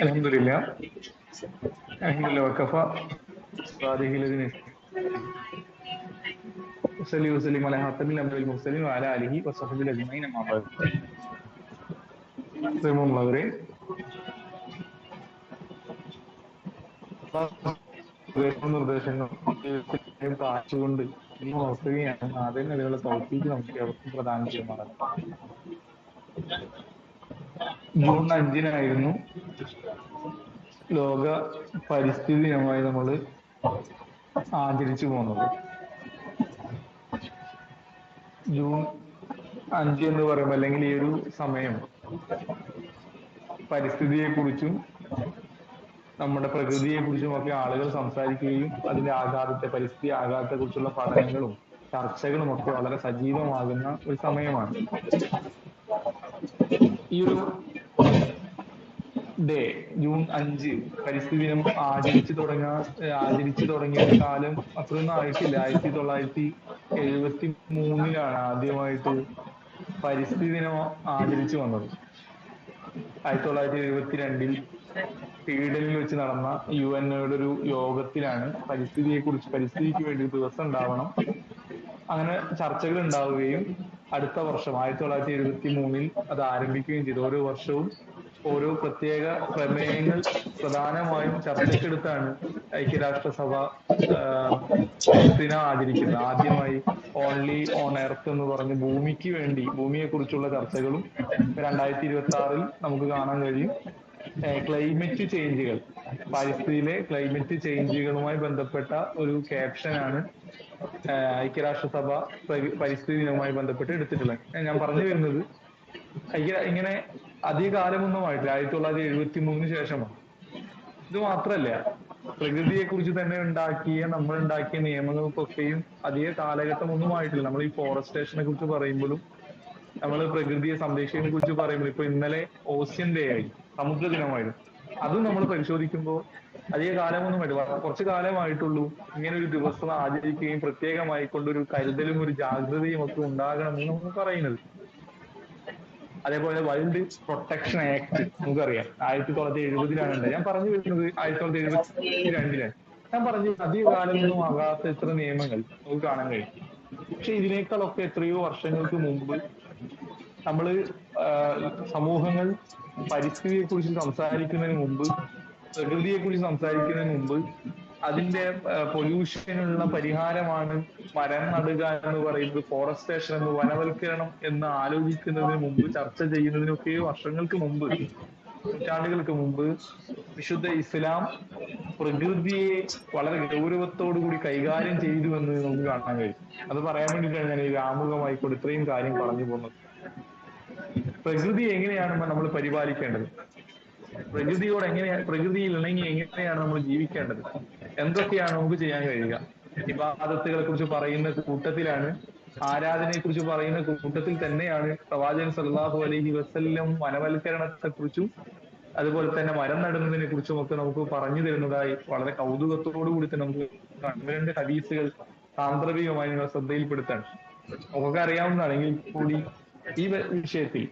അൽഹംദുലില്ലാ അൽഹംദുലില്ലാ വഖഫ صالح الذين وصلي وسلم على خاتم الأنبياء والمرسلين وعلى آله وصحبه أجمعين أما بعد. പ്രിയമുള്ളവരെ, നിർദ്ദേശങ്ങളും കാച്ചുകൊണ്ട് ഇന്ന് നോക്കുകയാണ്. ആദ്യം അതിനുള്ള തൗഫീഖ് നമുക്ക് അവർക്കും പ്രദാനം ചെയ്യുമാറാകട്ടെ. ജൂൺ 5-നായിരുന്നു ലോക പരിസ്ഥിതി ദിനമായി നമ്മൾ ആചരിച്ചു പോകുന്നത്. ജൂൺ 5 എന്ന് പറയുമ്പോൾ, അല്ലെങ്കിൽ ഈ ഒരു സമയം, പരിസ്ഥിതിയെ കുറിച്ചും നമ്മുടെ പ്രകൃതിയെ കുറിച്ചും ഒക്കെ ആളുകൾ സംസാരിക്കുകയും അതിന്റെ ആഘാതത്തെ, പരിസ്ഥിതി ആഘാതത്തെ കുറിച്ചുള്ള പഠനങ്ങളും ചർച്ചകളും ഒക്കെ വളരെ സജീവമാകുന്ന ഒരു സമയമാണ്. ഈ ഒരു ജൂൺ 5 പരിസ്ഥിതി ദിനം ആചരിച്ചു തുടങ്ങിയ ഒരു കാലം അത്രയൊന്നും ആയിട്ടില്ല. 1973-ലാണ് ആദ്യമായിട്ട് പരിസ്ഥിതി ദിനം ആചരിച്ചു വന്നത്. 1972-ൽ സ്വീഡനിൽ വെച്ച് നടന്ന UN-യുടെ ഒരു യോഗത്തിലാണ് പരിസ്ഥിതിക്ക് വേണ്ടി ഒരു ദിവസം ഉണ്ടാവണം, അങ്ങനെ ചർച്ചകൾ ഉണ്ടാവുകയും അടുത്ത വർഷം 1973-ൽ അത് ആരംഭിക്കുകയും ചെയ്തു. ഓരോ വർഷവും ഓരോ പ്രത്യേക പ്രമേയങ്ങൾ പ്രധാനമായും ചർച്ചയ്ക്കെടുത്താണ് ഐക്യരാഷ്ട്രസഭ പരിസ്ഥിതി ആചരിക്കുന്നത്. ആദ്യമായി ഓൺലി ഓൺ എർത്ത് എന്ന് പറഞ്ഞ് ഭൂമിയെ കുറിച്ചുള്ള ചർച്ചകളും 2026-ൽ നമുക്ക് കാണാൻ കഴിയും. ക്ലൈമറ്റ് ചേഞ്ചുകൾ, പരിസ്ഥിതിയിലെ ക്ലൈമറ്റ് ചേഞ്ചുകളുമായി ബന്ധപ്പെട്ട ഒരു ക്യാപ്ഷനാണ് ഐക്യരാഷ്ട്രസഭ പരിസ്ഥിതി ദിനവുമായി ബന്ധപ്പെട്ട് എടുത്തിട്ടുള്ളത്. ഞാൻ പറഞ്ഞു വരുന്നത്, ഇങ്ങനെ അധിക കാലമൊന്നും ആയിട്ടില്ല, 1973-ന് ശേഷമാണ്. ഇത് മാത്രല്ല, പ്രകൃതിയെ കുറിച്ച് തന്നെ നമ്മൾ ഉണ്ടാക്കിയ നിയമങ്ങൾക്കൊക്കെയും അധിക കാലഘട്ടമൊന്നും ആയിട്ടില്ല. നമ്മൾ ഈ ഫോറസ്റ്റേഷനെ കുറിച്ച് പറയുമ്പോഴും, നമ്മൾ പ്രകൃതിയെ സംരക്ഷിക്കുന്നതിനെ കുറിച്ച് പറയുമ്പോൾ, ഇപ്പൊ ഇന്നലെ ഓഷ്യൻ ഡേ ആയി, സമുദ്ര ദിനമായിരുന്നു. അതും നമ്മൾ പരിശോധിക്കുമ്പോൾ അധിക കാലമൊന്നുമായിട്ട്, കുറച്ചു കാലമായിട്ടുള്ളൂ ഇങ്ങനെ ഒരു ദിവസം ആചരിക്കുകയും പ്രത്യേകമായിക്കൊണ്ടൊരു കരുതലും ഒരു ജാഗ്രതയും ഒക്കെ ഉണ്ടാകണമെന്ന് നമ്മൾ പറയുന്നത്. അതേപോലെ വൈൽഡ് പ്രൊട്ടക്ഷൻ ആക്ട് നമുക്കറിയാം, 1970-ലാണ് ഉണ്ടായത്. ഞാൻ പറഞ്ഞു വരുന്നത് 1972-ലാണ്. ഞാൻ പറഞ്ഞു അധിക കാലമൊന്നും ആകാത്ത ഇത്ര നിയമങ്ങൾ നമുക്ക് കാണാൻ കഴിയും. പക്ഷെ ഇതിനേക്കാളൊക്കെ എത്രയോ വർഷങ്ങൾക്ക് മുമ്പ് സമൂഹങ്ങൾ പരിസ്ഥിതിയെ കുറിച്ച് സംസാരിക്കുന്നതിന് മുമ്പ്, പ്രകൃതിയെ കുറിച്ച് സംസാരിക്കുന്നതിന് മുമ്പ്, അതിന്റെ പൊല്യൂഷനുള്ള പരിഹാരമാണ് മരം നടുക എന്ന് പറയുന്നത്, ഫോറസ്റ്റേഷൻ എന്ന്, വനവൽക്കരണം എന്ന് ആലോചിക്കുന്നതിന് മുമ്പ്, ചർച്ച ചെയ്യുന്നതിനൊക്കെ വർഷങ്ങൾക്ക് മുമ്പ്, നൂറ്റാണ്ടുകൾക്ക് മുമ്പ് വിശുദ്ധ ഇസ്ലാം പ്രകൃതിയെ വളരെ ഗൗരവത്തോടു കൂടി കൈകാര്യം ചെയ്തു എന്ന് നമുക്ക് കാണാൻ കഴിയും. അത് പറയാൻ വേണ്ടിയിട്ടാണ് ഞാൻ ഈ ആമുഖമായിക്കൊണ്ട് ഇത്രയും കാര്യം പറഞ്ഞു പോകുന്നത്. പ്രകൃതി എങ്ങനെയാണ് നമ്മൾ പരിപാലിക്കേണ്ടത്, പ്രകൃതിയിൽ ഇണങ്ങി എങ്ങനെയാണ് നമ്മൾ ജീവിക്കേണ്ടത്, എന്തൊക്കെയാണ് നമുക്ക് ചെയ്യാൻ കഴിയുക. ഇബാദത്തുകളെ കുറിച്ച് പറയുന്ന കൂട്ടത്തിലാണ്, ആരാധനയെ കുറിച്ച് പറയുന്ന കൂട്ടത്തിൽ തന്നെയാണ് പ്രവാചകൻ സല്ലല്ലാഹു അലൈഹി വസല്ലം വനവൽക്കരണത്തെ കുറിച്ചും അതുപോലെ തന്നെ മരം നടുന്നതിനെ കുറിച്ചും ഒക്കെ നമുക്ക് പറഞ്ഞു തരുന്നതായി വളരെ കൗതുകത്തോടു കൂടി തന്നെ നമുക്ക് 2 ഹദീസുകൾ സാന്ദർഭികമായി നിങ്ങൾ ശ്രദ്ധയിൽപ്പെടുത്താണ്. നമുക്ക് അറിയാവുന്നതാണെങ്കിൽ കൂടി ഈ വിഷയത്തിൽ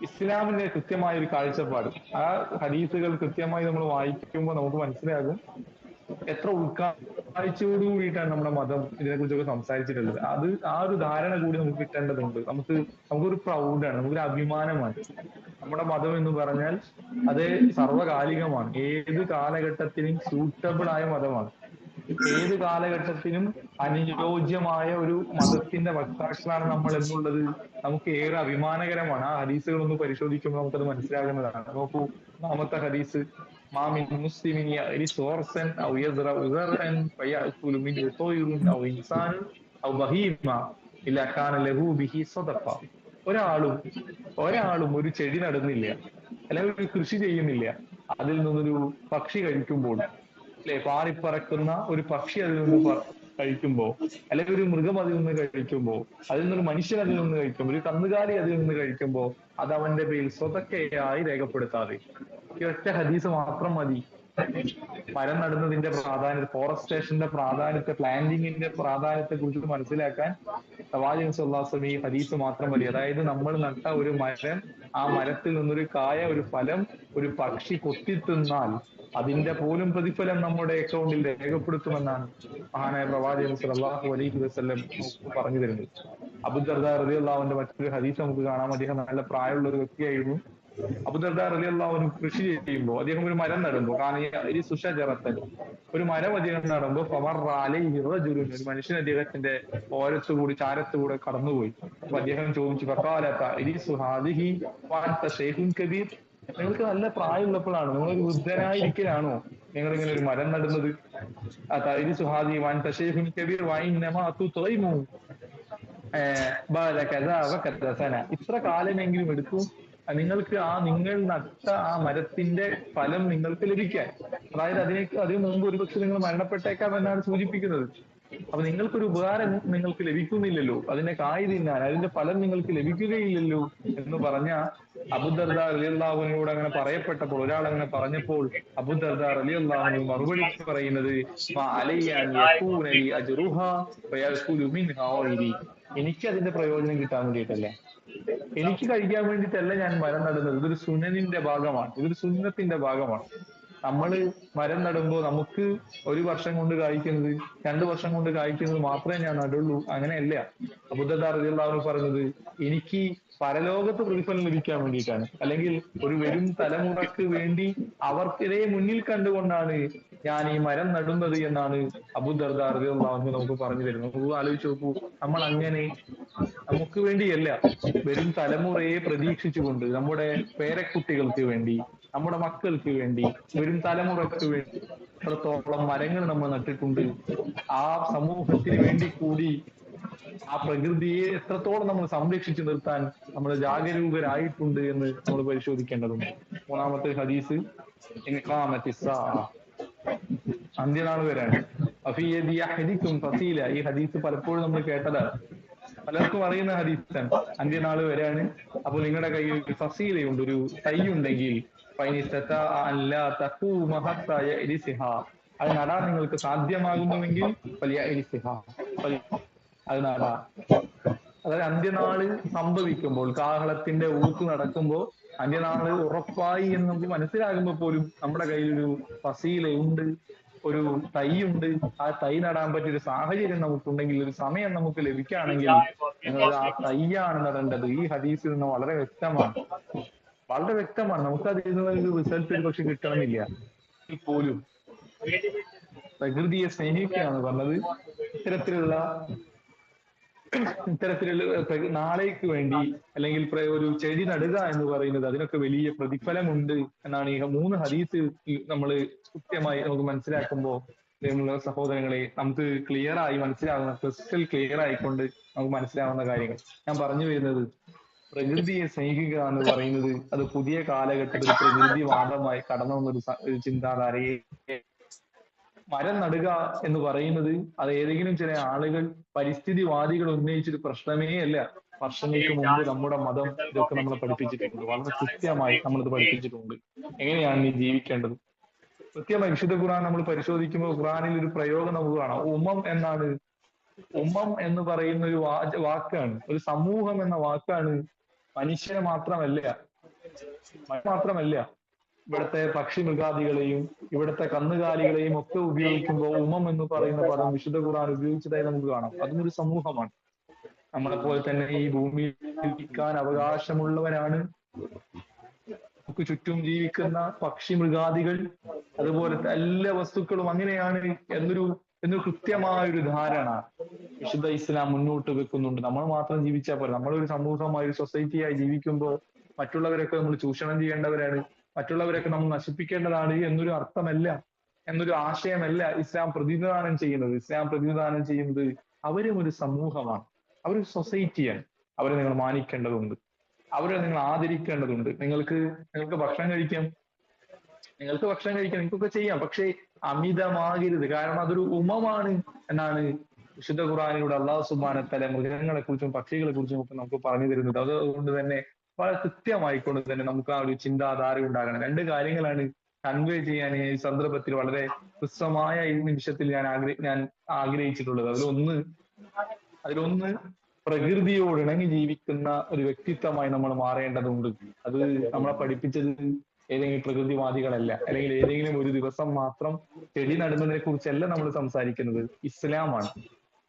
ഇസ്ലാമിന്റെ കൃത്യമായ ഒരു കാഴ്ചപ്പാട്, ആ ഹദീസുകൾ കൃത്യമായി നമ്മൾ വായിക്കുമ്പോൾ നമുക്ക് മനസ്സിലാകും എത്ര ഉൾക്കാഴ്ചയോട് കൂടിയിട്ടാണ് നമ്മുടെ മതം ഇതിനെക്കുറിച്ചൊക്കെ സംസാരിച്ചിട്ടുള്ളത്. ആ ഒരു ധാരണ കൂടി നമുക്ക് കിട്ടേണ്ടതുണ്ട്. നമുക്കൊരു പ്രൗഡാണ്, നമുക്കൊരു അഭിമാനമാണ്. നമ്മുടെ മതം എന്ന് പറഞ്ഞാൽ അത് സർവകാലികമാണ്, ഏത് കാലഘട്ടത്തിനും സ്യൂട്ടബിൾ ആയ മതമാണ്, ഏത് കാലഘട്ടത്തിനും അനുയോജ്യമായ ഒരു മതത്തിന്റെ വക്താക്കളാണ് നമ്മൾ എന്നുള്ളത് നമുക്ക് ഏറെ അഭിമാനകരമാണ്. ആ ഹദീസുകളൊന്ന് പരിശോധിക്കുമ്പോൾ നമുക്കത് മനസ്സിലാകുന്നതാണ്. നോക്കൂ, ഒന്നാമത്തെ ഹദീസ്, മാമിൻ മുസ്ലിമിൻ യഗ്രിസു ഗർസൻ ഔ യസ്റഉ സർഅൻ ഫയഅകുലു മിൻഹു തയ്റുൻ ഔ ഇൻസാനുൻ ഔ ബഹീമ ഇല്ലാ കാന ലഹു ബിഹി സദഖ. ഒരാളും ഒരു ചെടി നടുന്നില്ല, അല്ലെങ്കിൽ ഒരു കൃഷി ചെയ്യുന്നില്ല, അതിൽ നിന്നൊരു പക്ഷി കഴിക്കുമ്പോൾ, അല്ലെ, പാറിപ്പറക്കുന്ന ഒരു പക്ഷി അതിൽ നിന്ന് കഴിക്കുമ്പോ, അല്ലെങ്കിൽ ഒരു മൃഗം അതിൽ നിന്ന് കഴിക്കുമ്പോ, അതിൽ നിന്നൊരു മനുഷ്യൻ അതിൽ നിന്ന് കഴിക്കുമ്പോൾ, ഒരു കന്നുകാലി അതിൽ നിന്ന് കഴിക്കുമ്പോ, അത് അവന്റെ പേരിൽ സ്വതക്കയായി രേഖപ്പെടുത്താതെ. ഈ ഒറ്റ ഹദീസ് മാത്രം മതി മരം നടുന്നതിന്റെ പ്രാധാന്യം, ഫോറസ്റ്റേഷന്റെ പ്രാധാന്യത്തെ, പ്ലാന്റിങ്ങിന്റെ പ്രാധാന്യത്തെ കുറിച്ച് മനസ്സിലാക്കാൻ. പ്രവാചകൻ സ്വല്ലല്ലാഹു അലൈഹി വസല്ലം ഈ ഹദീസ് മാത്രം മതി. അതായത് നമ്മൾ നട്ട ഒരു മരം ആ മരത്തിൽ നിന്നൊരു കായ, ഒരു ഫലം ഒരു പക്ഷി കൊത്തിത്തിന്നാൽ അതിന്റെ പോലും പ്രതിഫലം നമ്മുടെ അക്കൗണ്ടിൽ രേഖപ്പെടുത്തുമെന്നാണ് മഹാനായ പ്രവാചകൻ സല്ലല്ലാഹു അലൈഹി വസല്ലം നമുക്ക് പറഞ്ഞു തരുന്നത്. അബൂദർദ റളിയല്ലാഹു അൻഹുവിന്റെ മറ്റൊരു ഹദീസ് നമുക്ക് കാണാം. അദ്ദേഹം നല്ല പ്രായമുള്ള ഒരു വ്യക്തിയായിരുന്നു. അബൂദർദ റളിയല്ലാഹു അൻഹു കൃഷി ചെയ്യുമ്പോൾ അദ്ദേഹം ഒരു മരം നടുമ്പോൾ സുഷജറത്തൻ, ഒരു മരം അദ്ദേഹം നടുമ്പോൾ ഒരു മനുഷ്യൻ അദ്ദേഹത്തിന്റെ ഓരത്തുകൂടി ചാരത്തുകൂടെ കടന്നുപോയി. അപ്പൊ അദ്ദേഹം ചോദിച്ചു, കബീർ, നിങ്ങൾക്ക് നല്ല പ്രായമുള്ളപ്പോഴാണ്, നിങ്ങളൊരു വൃദ്ധനായിരിക്കലാണോ നിങ്ങൾ ഇങ്ങനെ ഒരു മരം നടുന്നത്? ഇത്ര കാലമെങ്കിലും എടുക്കും നിങ്ങൾക്ക് നിങ്ങൾ നട്ട ആ മരത്തിന്റെ ഫലം നിങ്ങൾക്ക് ലഭിക്കാൻ. അതായത് അതിനു മുമ്പ് ഒരുപക്ഷെ നിങ്ങൾ മരണപ്പെട്ടേക്കാം എന്നാണ് സൂചിപ്പിക്കുന്നത്. അപ്പൊ നിങ്ങൾക്കൊരു ഉപകാരം നിങ്ങൾക്ക് ലഭിക്കുന്നില്ലല്ലോ, അതിന്റെ കായ് തിന്നാൻ, അതിന്റെ ഫലം നിങ്ങൾക്ക് ലഭിക്കുകയില്ലല്ലോ എന്ന് പറഞ്ഞ അബൂദർദ റളിയല്ലാഹു അൻഹുവോട് അങ്ങനെ പറയപ്പെട്ടപ്പോൾ, ഒരാൾ അങ്ങനെ പറഞ്ഞപ്പോൾ അബൂദർദ റളിയല്ലാഹു അൻഹു മറുപടി പറയുന്നത്, എനിക്ക് അതിന്റെ പ്രയോജനം കിട്ടാൻ വേണ്ടിയിട്ടല്ല, എനിക്ക് കഴിക്കാൻ വേണ്ടിയിട്ടല്ല ഞാൻ മരം നടുന്നത്. ഇതൊരു സുനനിന്റെ ഭാഗമാണ്, ഇതൊരു സുന്നത്തിന്റെ ഭാഗമാണ്. നമ്മള് മരം നടുമ്പോൾ നമുക്ക് ഒരു വർഷം കൊണ്ട് കായ്ക്കുന്നത്, 2 വർഷം കൊണ്ട് കായ്ക്കുന്നത് മാത്രമേ ഞാൻ നടുള്ളൂ, അങ്ങനെയല്ല. അബൂദർദ റളിയല്ലാഹു അൻഹു പറഞ്ഞത്, എനിക്ക് പരലോകത്ത് പ്രതിഫലം ലഭിക്കാൻ വേണ്ടിയിട്ടാണ്, അല്ലെങ്കിൽ ഒരു വരും തലമുറക്ക് വേണ്ടി അവർക്കിതേ മുന്നിൽ കണ്ടുകൊണ്ടാണ് ഞാൻ ഈ മരം നടുന്നത് എന്നാണ് അബൂദർദ റളിയല്ലാഹു അൻഹു നമുക്ക് പറഞ്ഞു തരുന്നത്. നമുക്ക് ആലോചിച്ച് നോക്കൂ, നമ്മൾ അങ്ങനെ നമുക്ക് വേണ്ടിയല്ല, വരും തലമുറയെ പ്രതീക്ഷിച്ചുകൊണ്ട്, നമ്മുടെ പേരക്കുട്ടികൾക്ക് വേണ്ടി, നമ്മുടെ മക്കൾക്ക് വേണ്ടി, വരും തലമുറക്ക് വേണ്ടി എത്രത്തോളം മരങ്ങൾ നമ്മൾ നട്ടിട്ടുണ്ട്. ആ സമൂഹത്തിന് വേണ്ടി കൂടി ആ പ്രകൃതിയെ എത്രത്തോളം നമ്മൾ സംരക്ഷിച്ചു നിർത്താൻ നമ്മൾ ജാഗരൂകരായിട്ടുണ്ട് എന്ന് നമ്മൾ പരിശോധിക്കേണ്ടതുണ്ട്. മൂന്നാമത്തെ ഹദീസ്, അന്ത്യനാൾ വരാണ്. ഈ ഹദീസ് പലപ്പോഴും നമ്മൾ കേട്ടതാണ്, പലർക്കും അറിയുന്ന ഹദീസാണ്. അന്ത്യനാൾ വരാണ്, അപ്പോൾ നിങ്ങളുടെ കയ്യിൽ ഒരു ഫസീലയുണ്ട്, ഒരു തൈ ഉണ്ടെങ്കിൽ അത് നടാൻ നിങ്ങൾക്ക് സാധ്യമാകുന്നുവെങ്കിൽ അത് നടാ. അതായത് അന്ത്യനാള് സംഭവിക്കുമ്പോൾ, കാഹളത്തിന്റെ ഊത്ത് നടക്കുമ്പോൾ, അന്ത്യനാള് ഉറപ്പായി എന്ന് നമുക്ക് മനസ്സിലാകുമ്പോൾ പോലും നമ്മുടെ കയ്യിലൊരു ഫസീലയുണ്ട്, ഒരു തൈയുണ്ട്, ആ തൈ നടാൻ പറ്റിയൊരു സാഹചര്യം നമുക്കുണ്ടെങ്കിൽ, ഒരു സമയം നമുക്ക് ലഭിക്കുകയാണെങ്കിൽ നിങ്ങൾ ആ തൈയാണ് നടേണ്ടത്. ഈ ഹദീസിൽ നിന്ന് വളരെ വ്യക്തമാണ്, വളരെ വ്യക്തമാണ്. നമുക്കതിൽ നിന്നുള്ള ഒരു റിസൾട്ട് ഒരു പക്ഷെ കിട്ടണമെന്നില്ല പോലും. പ്രകൃതിയെ സ്നേഹിക്കുകയാണ് പറഞ്ഞത്. ഇത്തരത്തിലുള്ള നാളേക്ക് വേണ്ടി അല്ലെങ്കിൽ ഒരു ചെടി നടുക എന്ന് പറയുന്നത്, അതിനൊക്കെ വലിയ പ്രതിഫലമുണ്ട് എന്നാണ് ഈ 3 ഹദീസ് നമ്മൾ കൃത്യമായി നമുക്ക് മനസ്സിലാക്കുമ്പോൾ സഹോദരങ്ങളെ നമുക്ക് ക്ലിയർ ആയി മനസ്സിലാവുന്ന, ക്രിസ്റ്റൽ ക്ലിയർ ആയിക്കൊണ്ട് നമുക്ക് മനസ്സിലാവുന്ന കാര്യങ്ങൾ. ഞാൻ പറഞ്ഞു വരുന്നത്, പ്രകൃതിയെ സ്നേഹിക്കുക എന്ന് പറയുന്നത് അത് പുതിയ കാലഘട്ടത്തിൽ പ്രകൃതിവാദമായി കടന്നു വന്നൊരു ചിന്താധാരയെ, മരം നടുക എന്ന് പറയുന്നത് അത് ഏതെങ്കിലും ചില ആളുകൾ, പരിസ്ഥിതിവാദികൾ ഉന്നയിച്ചൊരു പ്രശ്നമേ അല്ല. വർഷങ്ങൾക്ക് മുമ്പ് നമ്മുടെ മതം ഇതൊക്കെ നമ്മളെ പഠിപ്പിച്ചിട്ടുണ്ട്, വളരെ കൃത്യമായി നമ്മളിത് പഠിപ്പിച്ചിട്ടുണ്ട്. എങ്ങനെയാണ് നീ ജീവിക്കേണ്ടത് കൃത്യമായി. വിശുദ്ധ ഖുർആൻ നമ്മൾ പരിശോധിക്കുമ്പോൾ ഖുർആനിൽ ഒരു പ്രയോഗം നമുക്ക് കാണാം. എന്നാണ്. എന്ന് പറയുന്ന ഒരു വാക്കാണ്, ഒരു സമൂഹം എന്ന വാക്കാണ്. മനുഷ്യനെ മാത്രമല്ല, ഇവിടുത്തെ പക്ഷി മൃഗാദികളെയും ഇവിടുത്തെ കന്നുകാലികളെയും ഒക്കെ ഉപയോഗിക്കുമ്പോൾ എന്ന് പറയുന്ന പദം വിശുദ്ധ ഖുർആൻ ഉപയോഗിച്ചതായി നമുക്ക് കാണാം. അതും ഒരു സമൂഹമാണ്. നമ്മളെ പോലെ തന്നെ ഈ ഭൂമിയിൽ ജീവിക്കാൻ അവകാശമുള്ളവരാണ് നമുക്ക് ചുറ്റും ജീവിക്കുന്ന പക്ഷി മൃഗാദികൾ, അതുപോലത്തെ എല്ലാ വസ്തുക്കളും അങ്ങനെയാണ് എന്നൊരു കൃത്യമായ ഒരു ധാരണ വിശുദ്ധ ഇസ്ലാം മുന്നോട്ട് വെക്കുന്നുണ്ട്. നമ്മൾ മാത്രം ജീവിച്ചാൽ പോലെ, നമ്മളൊരു സമൂഹമായി, ഒരു സൊസൈറ്റിയായി ജീവിക്കുമ്പോൾ മറ്റുള്ളവരൊക്കെ നമ്മൾ ചൂഷണം ചെയ്യേണ്ടവരാണ്, മറ്റുള്ളവരൊക്കെ നമ്മൾ നശിപ്പിക്കേണ്ടതാണ് എന്നൊരു അർത്ഥമല്ല, എന്നൊരു ആശയമല്ല ഇസ്ലാം പ്രതിനിധാനം ചെയ്യുന്നത്. ഇസ്ലാം പ്രതിനിധാനം ചെയ്യുന്നത് അവരും ഒരു സമൂഹമാണ്, അവരൊരു സൊസൈറ്റിയാണ്. അവരെ നിങ്ങൾ മാനിക്കേണ്ടതുണ്ട്, അവരെ നിങ്ങൾ ആദരിക്കേണ്ടതുണ്ട്. നിങ്ങൾക്ക് ഭക്ഷണം കഴിക്കാം, നിങ്ങൾക്കൊക്കെ ചെയ്യാം, പക്ഷേ അമിതമാകരുത്. കാരണം അതൊരു ഉമമാണ് എന്നാണ് വിശുദ്ധ ഖുർആനിലൂടെ അല്ലാഹു സുബ്ഹാനഹു വ തആല മൃഗങ്ങളെ കുറിച്ചും പക്ഷികളെ കുറിച്ചും ഒക്കെ നമുക്ക് പറഞ്ഞു തരുന്നത്. അതുകൊണ്ട് തന്നെ വളരെ കൃത്യമായിക്കൊണ്ട് തന്നെ നമുക്ക് ആ ഒരു ചിന്താധാര ഉണ്ടാകണം. 2 കാര്യങ്ങളാണ് കൺവേ ചെയ്യാൻ ഈ സന്ദർഭത്തിൽ വളരെ ഹ്രസ്വമായ ഈ നിമിഷത്തിൽ ഞാൻ ആഗ്രഹിച്ചിട്ടുള്ളത്. അതിലൊന്ന് പ്രകൃതിയോട് ഇണങ്ങി ജീവിക്കുന്ന ഒരു വ്യക്തിത്വമായി നമ്മൾ മാറേണ്ടതുണ്ട്. അത് നമ്മളെ പഠിപ്പിച്ചത് ഏതെങ്കിലും പ്രകൃതിവാദികളല്ല, അല്ലെങ്കിൽ ഏതെങ്കിലും ഒരു ദിവസം മാത്രം ചെടി നടുന്നതിനെ കുറിച്ചല്ല നമ്മൾ സംസാരിക്കുന്നത്. ഇസ്ലാമാണ്.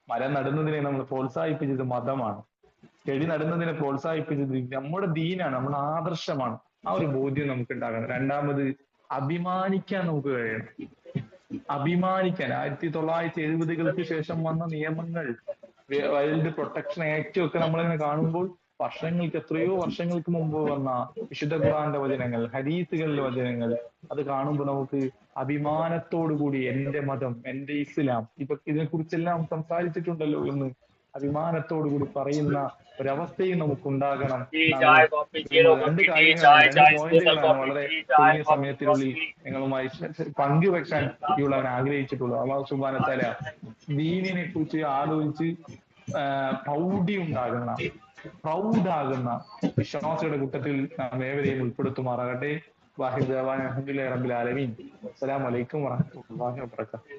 മരം നടുന്നതിനെ നമ്മൾ പ്രോത്സാഹിപ്പിച്ചത് മതമാണ്. ചെടി നടുന്നതിനെ പ്രോത്സാഹിപ്പിച്ചത് നമ്മുടെ ദീനാണ്, നമ്മുടെ ആദർശമാണ്. ആ ഒരു ബോധ്യം നമുക്ക് ഉണ്ടാകണം. രണ്ടാമത്, അഭിമാനിക്കാൻ നമുക്ക് കഴിയണം. അഭിമാനിക്കാൻ 1970-കൾക്ക് ശേഷം വന്ന നിയമങ്ങൾ, വൈൽഡ് പ്രൊട്ടക്ഷൻ ആക്ടും ഒക്കെ നമ്മളിങ്ങനെ കാണുമ്പോൾ എത്രയോ വർഷങ്ങൾക്ക് മുമ്പ് വന്ന വിശുദ്ധ ഖുർആന്റെ വചനങ്ങൾ, ഹദീസുകളിലെ വചനങ്ങൾ, അത് കാണുമ്പോൾ നമുക്ക് അഭിമാനത്തോടു കൂടി എന്റെ മതം, എന്റെ ഇസ്ലാം, ഇതിനെ കുറിച്ചെല്ലാം സംസാരിച്ചിട്ടുണ്ടല്ലോ എന്ന് അഭിമാനത്തോടു കൂടി പറയുന്ന ഒരവസ്ഥയും നമുക്കുണ്ടാകണം. രണ്ട് കാര്യങ്ങളാണ്, രണ്ട് പോയിന്റുകളാണ് വളരെ ചുരുങ്ങിയ സമയത്തിനുള്ളിൽ നിങ്ങളുമായി പങ്കുവെക്കാൻ ഉള്ളവൻ ആഗ്രഹിച്ചിട്ടുള്ളത്. അല്ലാഹു സുബ്ഹാനഹു വ തആല ദീനിനെ കുറിച്ച് ആലോചിച്ച് പ്രൗഡാകുന്ന വിശ്വാസിയുടെ കൂട്ടത്തിൽ നാം ഏവരെയും ഉൾപ്പെടുത്തുമാറാകട്ടെ. വാഹിദ് അൽഹംദുലില്ലാഹി റബ്ബിൽ ആലമീൻ. അസ്സലാമു അലൈക്കും വറഹ്മത്തുള്ളാഹി വബറകാതുഹു.